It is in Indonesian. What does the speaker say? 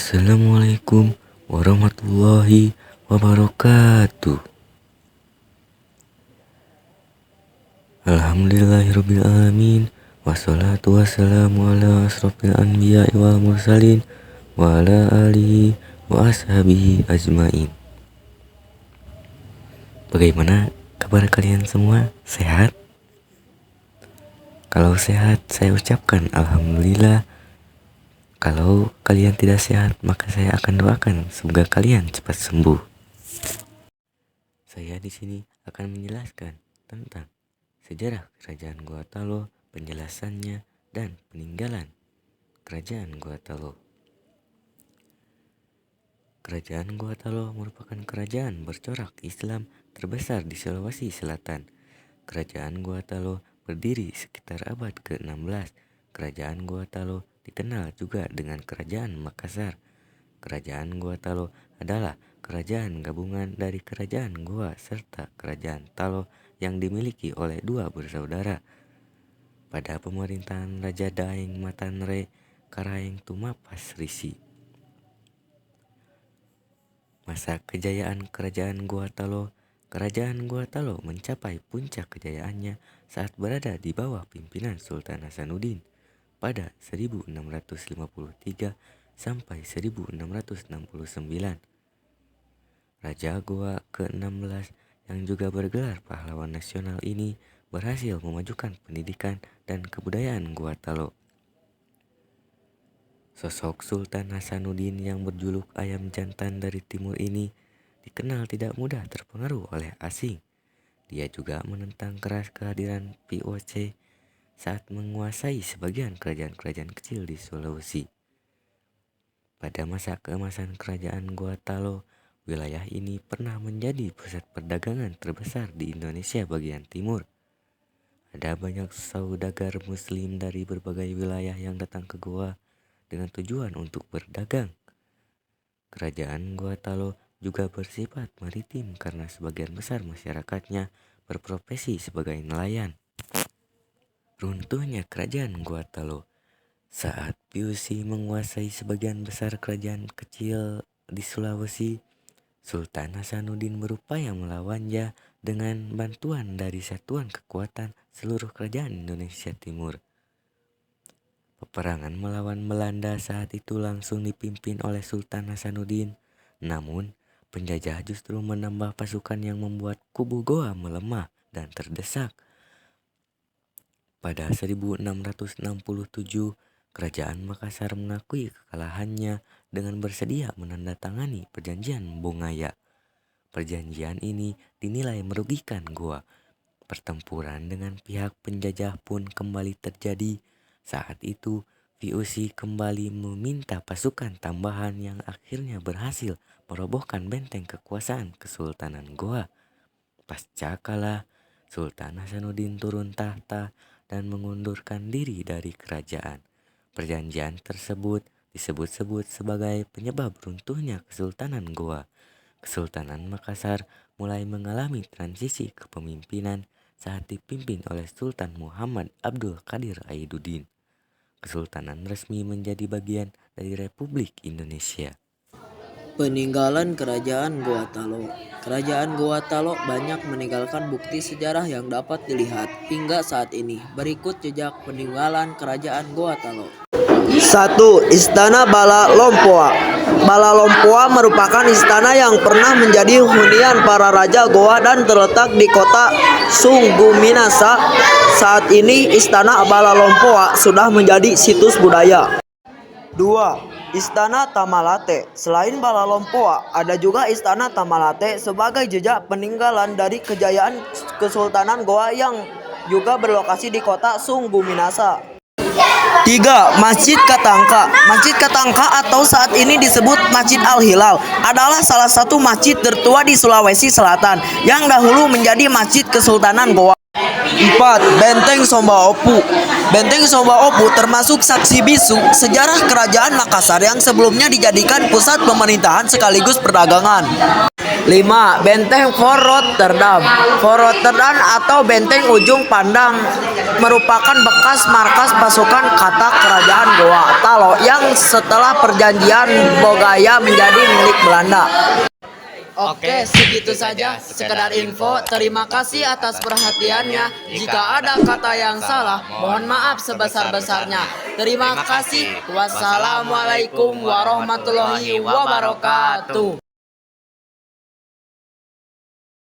Assalamualaikum warahmatullahi wabarakatuh. Alhamdulillahirabbil alamin. Wassalatu wassalamu ala asrofil anbiya'i wal mursalin wa ala alihi wa ashabihi ajmain. Bagaimana kabar kalian semua? Sehat? Kalau sehat, saya ucapkan alhamdulillah. Kalau kalian tidak sehat, maka saya akan doakan semoga kalian cepat sembuh. Saya di sini akan menjelaskan tentang sejarah Kerajaan Gua Talo, penjelasannya, dan peninggalan Kerajaan Gua Talo. Kerajaan Gua Talo merupakan kerajaan bercorak Islam terbesar di Sulawesi Selatan. Kerajaan Gua Talo berdiri sekitar abad ke-16. Kerajaan Gua Talo dikenal juga dengan Kerajaan Makassar. Kerajaan Gua Talo adalah kerajaan gabungan dari Kerajaan Gua serta Kerajaan Talo yang dimiliki oleh dua bersaudara. Pada pemerintahan Raja Daeng Matanre Karaeng Tumapas Risi. Masa kejayaan Kerajaan Gua Talo. Kerajaan Gua Talo mencapai puncak kejayaannya saat berada di bawah pimpinan Sultan Hasanuddin pada 1653 sampai 1669. Raja Goa ke-16 yang juga bergelar pahlawan nasional ini berhasil memajukan pendidikan dan kebudayaan Gua Talo. Sosok Sultan Hasanuddin yang berjuluk ayam jantan dari timur ini dikenal tidak mudah terpengaruh oleh asing. Dia juga menentang keras kehadiran VOC saat menguasai sebagian kerajaan-kerajaan kecil di Sulawesi. Pada masa keemasan Kerajaan Gua Talo, wilayah ini pernah menjadi pusat perdagangan terbesar di Indonesia bagian timur. Ada banyak saudagar muslim dari berbagai wilayah yang datang ke Goa dengan tujuan untuk berdagang. Kerajaan Gua Talo juga bersifat maritim karena sebagian besar masyarakatnya berprofesi sebagai nelayan. Runtuhnya Kerajaan Gua Talo. Saat VOC menguasai sebagian besar kerajaan kecil di Sulawesi, Sultan Hasanuddin berupaya melawannya dengan bantuan dari Satuan Kekuatan Seluruh Kerajaan Indonesia Timur. Peperangan melawan Belanda saat itu langsung dipimpin oleh Sultan Hasanuddin. Namun, penjajah justru menambah pasukan yang membuat kubu Goa melemah dan terdesak. Pada 1667, Kerajaan Makassar mengakui kekalahannya dengan bersedia menandatangani Perjanjian Bongaya. Perjanjian ini dinilai merugikan Goa. Pertempuran dengan pihak penjajah pun kembali terjadi. Saat itu, VOC kembali meminta pasukan tambahan yang akhirnya berhasil merobohkan benteng kekuasaan Kesultanan Goa. Pasca kalah, Sultan Hasanuddin turun tahta dan mengundurkan diri dari kerajaan. Perjanjian tersebut disebut-sebut sebagai penyebab runtuhnya Kesultanan Goa. Kesultanan Makassar mulai mengalami transisi kepemimpinan saat dipimpin oleh Sultan Muhammad Abdul Qadir Aiduddin. Kesultanan resmi menjadi bagian dari Republik Indonesia. Peninggalan Kerajaan Gua Talo. Kerajaan Gua Talo banyak meninggalkan bukti sejarah yang dapat dilihat hingga saat ini. Berikut jejak peninggalan Kerajaan Gua Talo. 1. Istana Bala Lompoa. Bala Lompoa merupakan istana yang pernah menjadi hunian para raja Goa dan terletak di kota Sungguminasa. Saat ini Istana Bala Lompoa sudah menjadi situs budaya. 2. Istana Tamalate. Selain Bala Lompoa, ada juga Istana Tamalate sebagai jejak peninggalan dari kejayaan Kesultanan Goa yang juga berlokasi di kota Sungguminasa. 3. Masjid Katangka. Masjid Katangka atau saat ini disebut Masjid Al-Hilal adalah salah satu masjid tertua di Sulawesi Selatan yang dahulu menjadi Masjid Kesultanan Goa. 4. Benteng Somba Opu. Benteng Somba Opu termasuk saksi bisu sejarah kerajaan Makassar yang sebelumnya dijadikan pusat pemerintahan sekaligus perdagangan. 5. Benteng Fort Rotterdam. Fort Rotterdam atau Benteng Ujung Pandang merupakan bekas markas pasukan Katak Kerajaan Goa Talo yang setelah perjanjian Bogaya menjadi milik Belanda. Oke, segitu saja sekedar info. Terima kasih atas perhatiannya. Jika ada kata yang salah, mohon maaf sebesar-besarnya. Terima kasih. Wassalamualaikum warahmatullahi wabarakatuh.